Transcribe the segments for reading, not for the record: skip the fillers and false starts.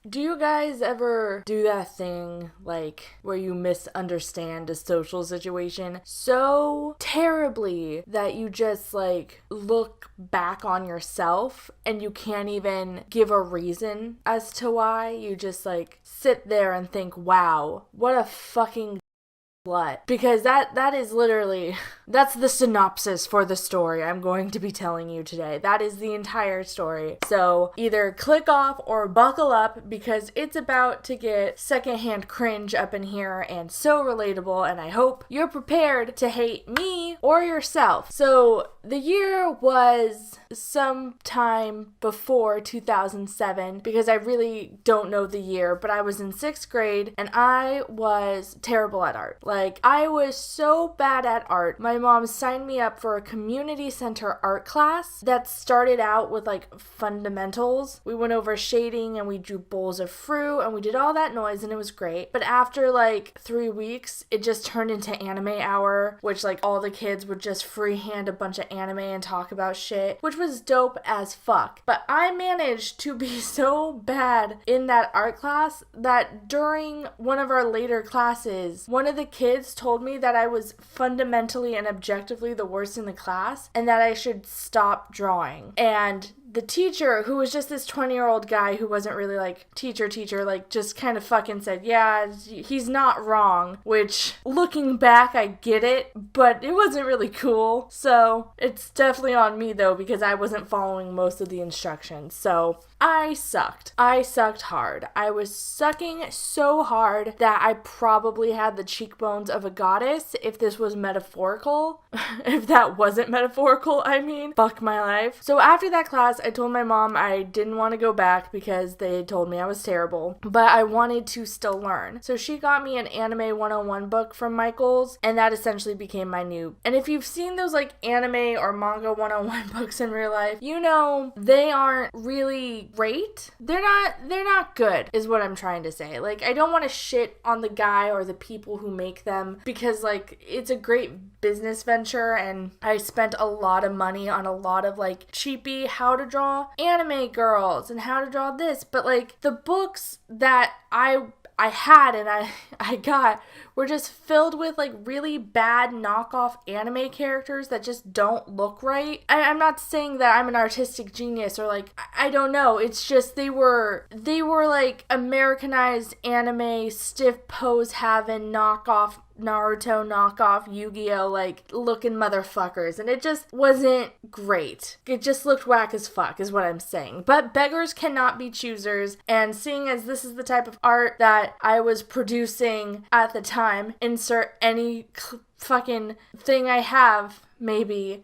Do you guys ever do that thing, like, where you misunderstand a social situation so terribly that you just, like, look back on yourself and you can't even give a reason as to why? You just, like, sit there and think, wow, what a fucking slut. Because that is literally, that's the synopsis for the story I'm going to be telling you today. That is the entire story. So either click off or buckle up, because it's about to get secondhand cringe up in here and so relatable, and I hope you're prepared to hate me or yourself. So the year was sometime before 2007, because I really don't know the year, but I was in 6th grade and I was terrible at art. Like, I was so bad at art. My mom signed me up for a community center art class that started out with, like, fundamentals. We went over shading and we drew bowls of fruit and we did all that noise and it was great. But after, like, 3 weeks, it just turned into anime hour, which, like, all the kids would just freehand a bunch of anime and talk about shit, which was dope as fuck. But I managed to be so bad in that art class that during one of our later classes, one of the kids told me that I was fundamentally and objectively the worst in the class and that I should stop drawing. And the teacher, who was just this 20-year-old guy who wasn't really, like, teacher, like, just kind of fucking said, yeah, he's not wrong, which, looking back, I get it, but it wasn't really cool. So it's definitely on me, though, because I wasn't following most of the instructions. So I sucked. I sucked hard. I was sucking so hard that I probably had the cheekbones of a goddess, if this was metaphorical. If that wasn't metaphorical, I mean. Fuck my life. So after that class, I told my mom I didn't want to go back because they told me I was terrible, but I wanted to still learn. So she got me an Anime 101 book from Michael's, and that essentially became my new. And if you've seen those, like, anime or manga 101 books in real life, you know they aren't really great. They're not good, is what I'm trying to say. Like, I don't want to shit on the guy or the people who make them, because, like, it's a great business venture and I spent a lot of money on a lot of, like, cheapy how to draw anime girls and how to draw this, but, like, the books that I had and I got were just filled with, like, really bad knockoff anime characters that just don't look right. I'm not saying that I'm an artistic genius or, like, I don't know. It's just they were like Americanized anime, stiff pose having knockoff Naruto, knockoff Yu-Gi-Oh, like, looking motherfuckers, and it just wasn't great. It just looked whack as fuck, is what I'm saying. But beggars cannot be choosers, and seeing as this is the type of art that I was producing at the time, insert any fucking thing I have, maybe.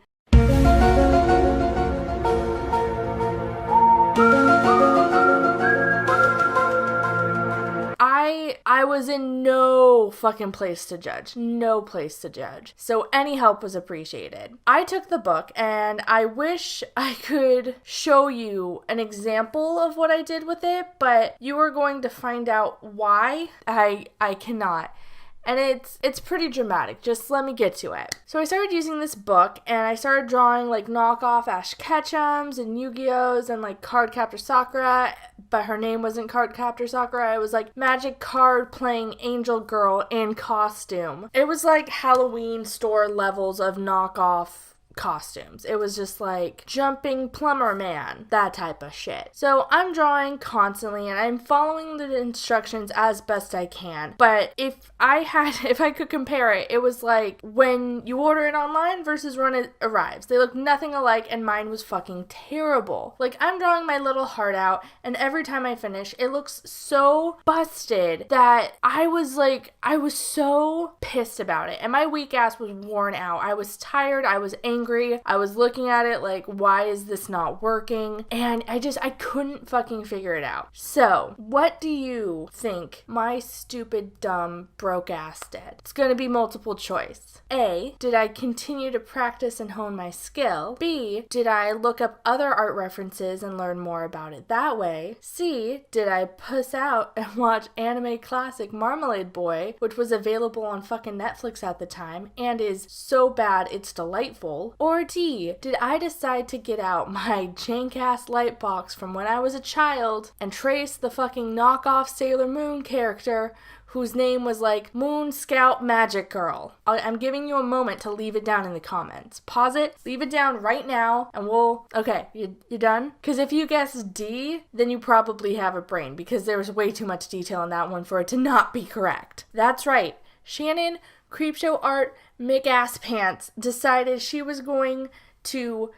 I was in no fucking place to judge. No place to judge. So any help was appreciated. I took the book and I wish I could show you an example of what I did with it, but you are going to find out why I cannot. And it's pretty dramatic. Just let me get to it. So I started using this book, and I started drawing, like, knockoff Ash Ketchums and Yu-Gi-Ohs and, like, Cardcaptor Sakura, but her name wasn't Cardcaptor Sakura. It was, like, Magic Card playing Angel Girl in costume. It was, like, Halloween store levels of knockoff costumes. It was just like Jumping Plumber Man, that type of shit. So I'm drawing constantly and I'm following the instructions as best I can. But if I could compare it, it was like when you order it online versus when it arrives. They look nothing alike and mine was fucking terrible. Like, I'm drawing my little heart out and every time I finish, it looks so busted that I was so pissed about it. And my weak ass was worn out. I was tired. I was angry. I was looking at it like, why is this not working? And I couldn't fucking figure it out. So, what do you think my stupid, dumb, broke ass did? It's gonna be multiple choice. A, did I continue to practice and hone my skill? B, did I look up other art references and learn more about it that way? C, did I puss out and watch anime classic Marmalade Boy, which was available on fucking Netflix at the time and is so bad it's delightful? school? Or D, did I decide to get out my jank-ass light box from when I was a child and trace the fucking knockoff Sailor Moon character whose name was like Moon Scout Magic Girl? I'm giving you a moment to leave it down in the comments. Pause it, leave it down right now, and okay, you done? Because if you guess D, then you probably have a brain, because there was way too much detail in that one for it to not be correct. That's right. Shannon, Creepshow Art, McAss Pants, decided she was going to,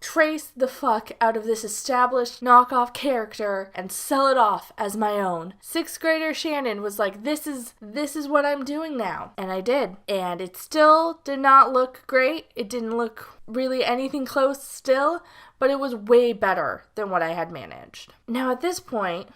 trace the fuck out of this established knockoff character and sell it off as my own. 6th grader Shannon was like, this is what I'm doing now. And I did. And it still did not look great. It didn't look really anything close still, but it was way better than what I had managed. Now at this point,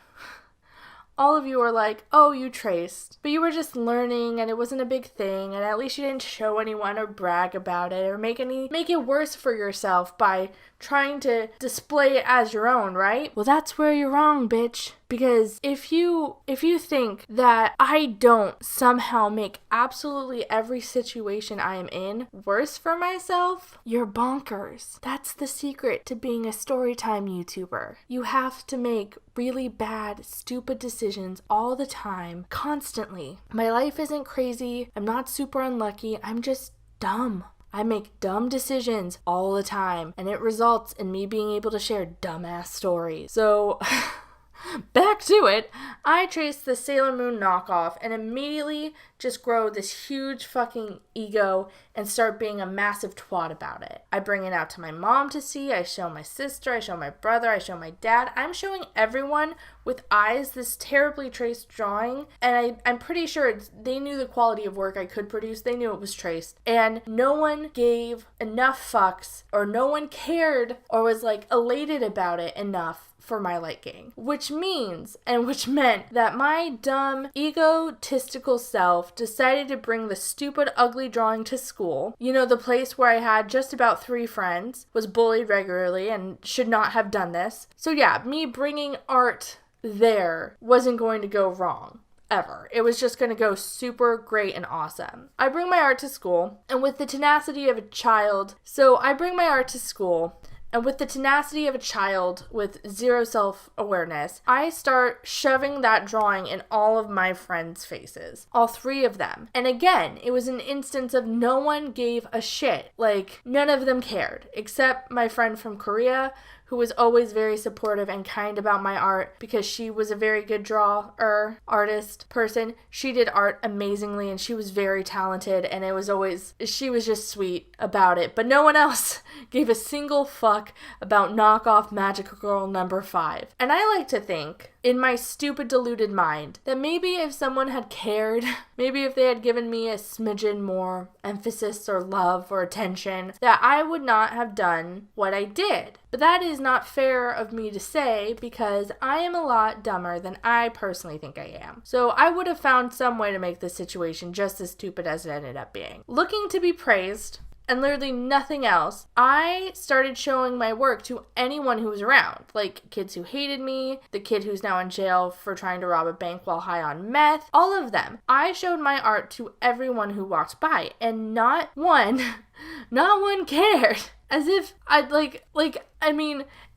all of you are like, oh, you traced, but you were just learning and it wasn't a big thing, and at least you didn't show anyone or brag about it or make it worse for yourself by trying to display it as your own, right? Well, that's where you're wrong, bitch. Because if you think that I don't somehow make absolutely every situation I am in worse for myself, you're bonkers. That's the secret to being a storytime YouTuber. You have to make really bad, stupid decisions all the time, constantly. My life isn't crazy. I'm not super unlucky. I'm just dumb. I make dumb decisions all the time, and it results in me being able to share dumbass stories. So, back to it, I traced the Sailor Moon knockoff and immediately just grow this huge fucking ego and start being a massive twat about it. I bring it out to my mom to see, I show my sister, I show my brother, I show my dad. I'm showing everyone with eyes this terribly traced drawing, and I'm pretty sure they knew the quality of work I could produce. They knew it was traced, and no one gave enough fucks, or no one cared or was like elated about it enough for my liking, which meant that my dumb, egotistical self decided to bring the stupid, ugly drawing to school. The place where I had just about 3 friends, was bullied regularly and should not have done this. So yeah, me bringing art there wasn't going to go wrong. Ever. It was just going to go super great and awesome. I bring my art to school, and with the tenacity of a child with zero self-awareness, I start shoving that drawing in all of my friends' faces. All 3 of them. And again, it was an instance of no one gave a shit. Like, none of them cared. Except my friend from Korea, who was always very supportive and kind about my art because she was a very good artist person. She did art amazingly and she was very talented, and she was just sweet about it. But no one else gave a single fuck about knockoff Magical Girl number 5. And I like to think, in my stupid deluded mind, that maybe if someone had cared, maybe if they had given me a smidgen more emphasis or love or attention, that I would not have done what I did. But that is not fair of me to say, because I am a lot dumber than I personally think I am. So I would have found some way to make this situation just as stupid as it ended up being. Looking to be praised, and literally nothing else, I started showing my work to anyone who was around. Like, kids who hated me, the kid who's now in jail for trying to rob a bank while high on meth, all of them. I showed my art to everyone who walked by, and not one cared. As if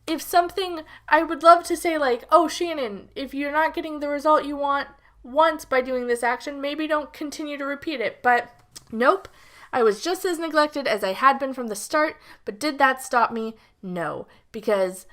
if something, I would love to say like, oh, Shannon, if you're not getting the result you want once by doing this action, maybe don't continue to repeat it. But nope. I was just as neglected as I had been from the start, but did that stop me? No, because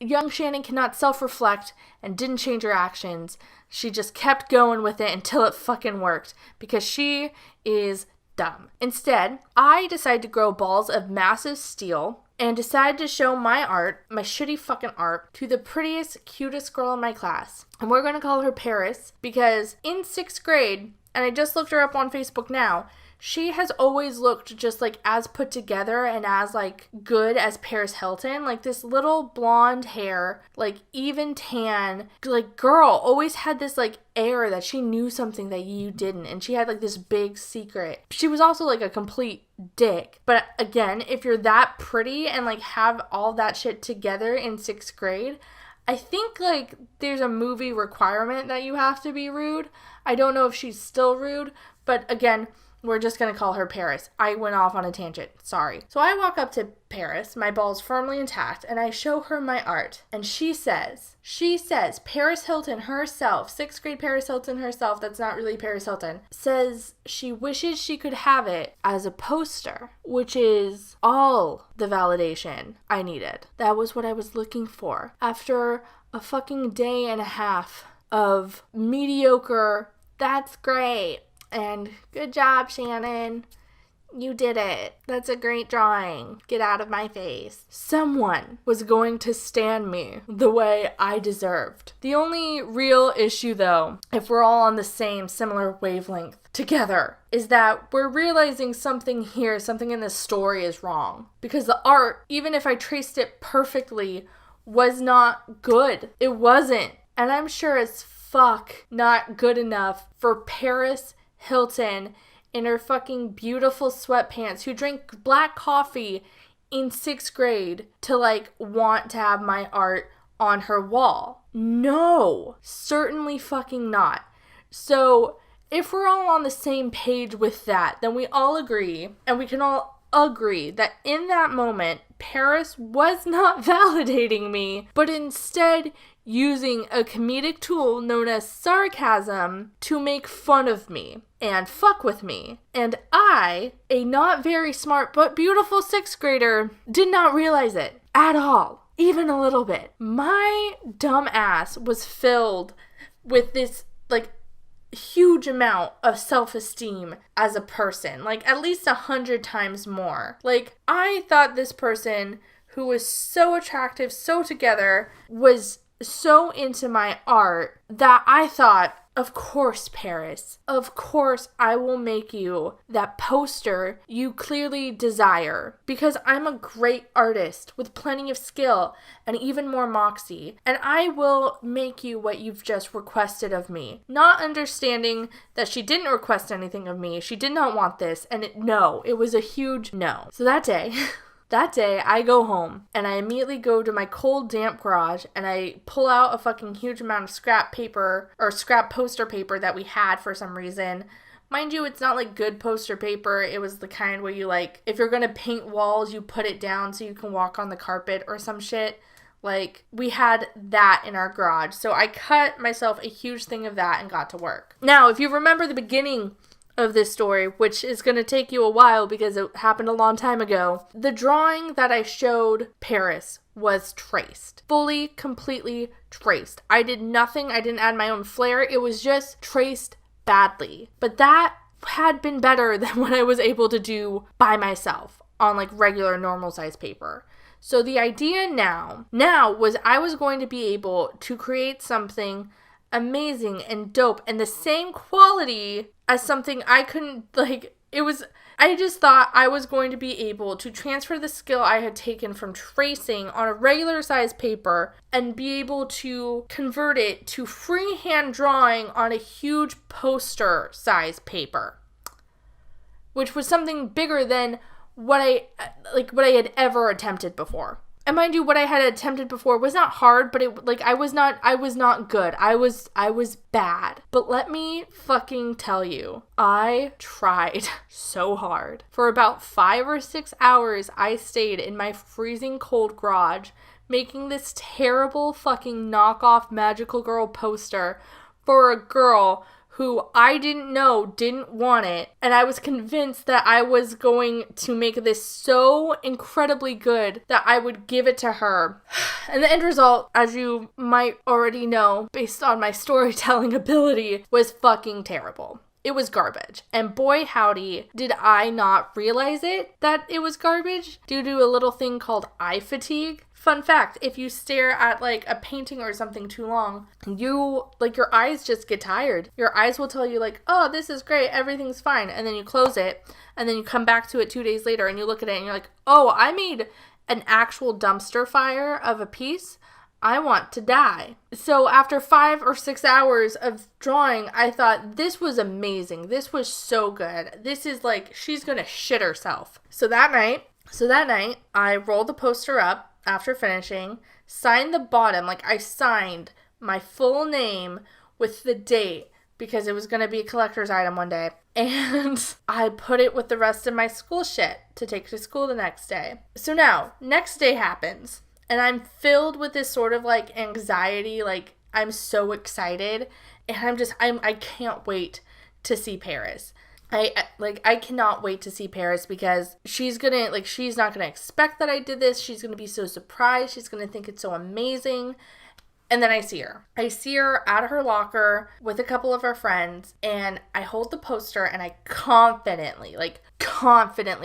young Shannon cannot self-reflect and didn't change her actions. She just kept going with it until it fucking worked, because she is dumb. Instead, I decided to grow balls of massive steel and decided to show my art, my shitty fucking art, to the prettiest, cutest girl in my class. And we're going to call her Paris, because in 6th grade, and I just looked her up on Facebook now, she has always looked just like as put together and as like good as Paris Hilton. Like this little blonde hair, like even tan, like girl always had this like air that she knew something that you didn't. And she had like this big secret. She was also like a complete dick. But again, if you're that pretty and like have all that shit together in 6th grade, I think like there's a movie requirement that you have to be rude. I don't know if she's still rude, but again, We're just going to call her Paris. I went off on a tangent. Sorry. So I walk up to Paris, my balls firmly intact, and I show her my art. And she says, Paris Hilton herself, 6th grade Paris Hilton herself, that's not really Paris Hilton, says she wishes she could have it as a poster, which is all the validation I needed. That was what I was looking for. After a fucking day and a half of mediocre, that's great, and good job, Shannon. You did it. That's a great drawing. Get out of my face. Someone was going to stand me the way I deserved. The only real issue, though, if we're all on the same similar wavelength together, is that we're realizing something here, something in this story is wrong. Because the art, even if I traced it perfectly, was not good. It wasn't. And I'm sure as fuck not good enough for Paris Hilton in her fucking beautiful sweatpants who drank black coffee in 6th grade to like want to have my art on her wall. No, certainly fucking not. So if we're all on the same page with that, then we all agree, and we can all agree that in that moment, Paris was not validating me, but instead using a comedic tool known as sarcasm to make fun of me and fuck with me. And I, a not very smart but beautiful 6th grader, did not realize it at all, even a little bit. My dumb ass was filled with this, like, huge amount of self-esteem as a person, like at least 100 times more. Like, I thought this person who was so attractive, so together, was so into my art that I thought, of course, Paris, of course I will make you that poster you clearly desire, because I'm a great artist with plenty of skill and even more moxie, and I will make you what you've just requested of me. Not understanding that she didn't request anything of me, she did not want this, and it was a huge no. So that day, I go home, and I immediately go to my cold, damp garage, and I pull out a fucking huge amount of scrap paper, or scrap poster paper that we had for some reason. Mind you, it's not like good poster paper. It was the kind where you, like, if you're gonna paint walls, you put it down so you can walk on the carpet or some shit. Like, we had that in our garage. So I cut myself a huge thing of that and got to work. Now, if you remember the beginning of this story, which is going to take you a while because it happened a long time ago, the drawing that I showed Paris was traced. Fully, completely traced. I did nothing. I didn't add my own flair. It was just traced badly. But that had been better than what I was able to do by myself on like regular normal size paper. So the idea now was I was going to be able to create something amazing and dope and the same quality as something I couldn't, like, I just thought I was going to be able to transfer the skill I had taken from tracing on a regular size paper and be able to convert it to freehand drawing on a huge poster size paper, which was something bigger than what I had ever attempted before. And mind you, what I had attempted before was not hard, but I was not good. I was bad. But let me fucking tell you, I tried so hard. For about 5 or 6 hours, I stayed in my freezing cold garage making this terrible fucking knockoff Magical Girl poster for a girl who I didn't know didn't want it, and I was convinced that I was going to make this so incredibly good that I would give it to her. And the end result, as you might already know, based on my storytelling ability, was fucking terrible. It was garbage. And boy howdy, did I not realize that it was garbage due to a little thing called eye fatigue. Fun fact, if you stare at like a painting or something too long, your eyes just get tired. Your eyes will tell you like, oh, this is great, everything's fine. And then you close it, and then you come back to it 2 days later and you look at it and you're like, oh, I made an actual dumpster fire of a piece. I want to die. So after 5 or 6 hours of drawing, I thought this was amazing. This was so good. This is like, she's gonna shit herself. So that night, I rolled the poster up after finishing, signed the bottom, like I signed my full name with the date, because it was going to be a collector's item one day. And I put it with the rest of my school shit to take to school the next day. So now, next day happens, and I'm filled with this sort of like anxiety, like I'm so excited, and I can't wait to see Paris. I cannot wait to see Paris because she's not gonna expect that I did this. She's gonna be so surprised. She's gonna think it's so amazing. And then I see her. I see her out of her locker with a couple of her friends, and I hold the poster and I confidently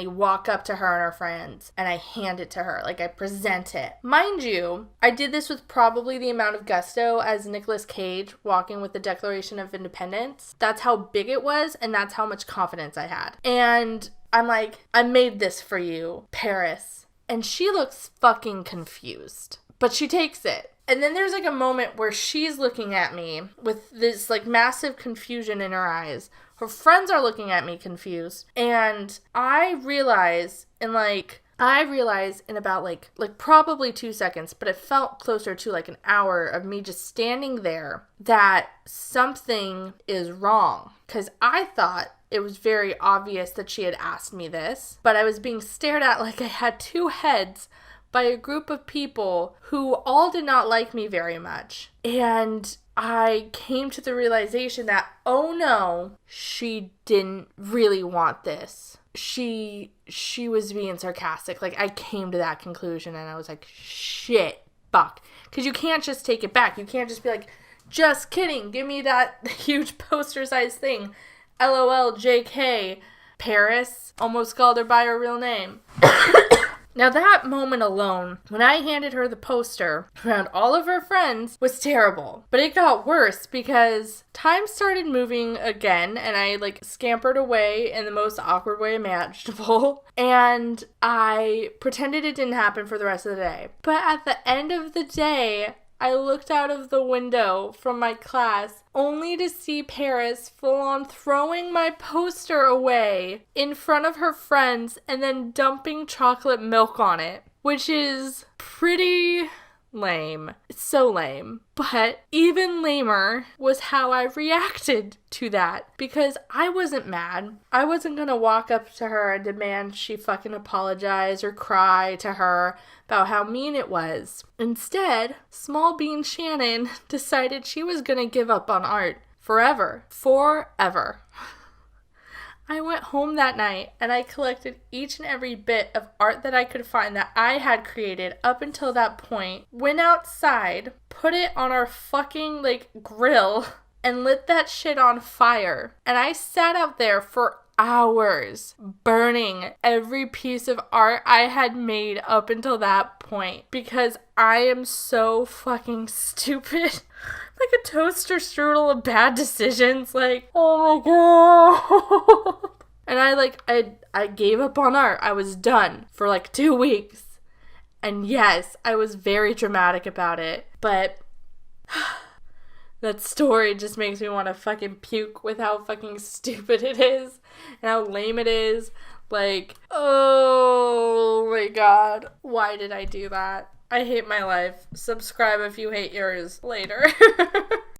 walk up to her and her friends and I hand it to her. Like, I present it. Mind you, I did this with probably the amount of gusto as Nicolas Cage walking with the Declaration of Independence. That's how big it was, and that's how much confidence I had. And I'm like, I made this for you, Paris. And she looks fucking confused, but she takes it. And then there's like a moment where she's looking at me with this like massive confusion in her eyes. Her friends are looking at me confused. And I realize in about like probably 2 seconds, but it felt closer to like an hour of me just standing there, that something is wrong. Because I thought it was very obvious that she had asked me this, but I was being stared at like I had two heads by a group of people who all did not like me very much. And I came to the realization that, oh no, she didn't really want this. She was being sarcastic. Like, I came to that conclusion and I was like, shit, fuck. Because you can't just take it back. You can't just be like, just kidding, give me that huge poster-sized thing. LOL, JK. Paris almost called her by her real name. Now that moment alone, when I handed her the poster around all of her friends, was terrible. But it got worse because time started moving again, and I scampered away in the most awkward way imaginable. And I pretended it didn't happen for the rest of the day. But at the end of the day, I looked out of the window from my class only to see Paris full on throwing my poster away in front of her friends and then dumping chocolate milk on it, which is pretty lame. It's so lame. But even lamer was how I reacted to that, because I wasn't mad. I wasn't gonna walk up to her and demand she fucking apologize or cry to her about how mean it was. Instead, small bean Shannon decided she was gonna give up on art forever. Forever. I went home that night and I collected each and every bit of art that I could find that I had created up until that point, went outside, put it on our fucking grill, and lit that shit on fire. And I sat out there for hours burning every piece of art I had made up until that point, because I am so fucking stupid. Like a toaster strudel of bad decisions. Oh my god. And I gave up on art. I was done for 2 weeks. And yes, I was very dramatic about it. But that story just makes me want to fucking puke with how fucking stupid it is. And how lame it is. Oh my god. Why did I do that? I hate my life. Subscribe if you hate yours later.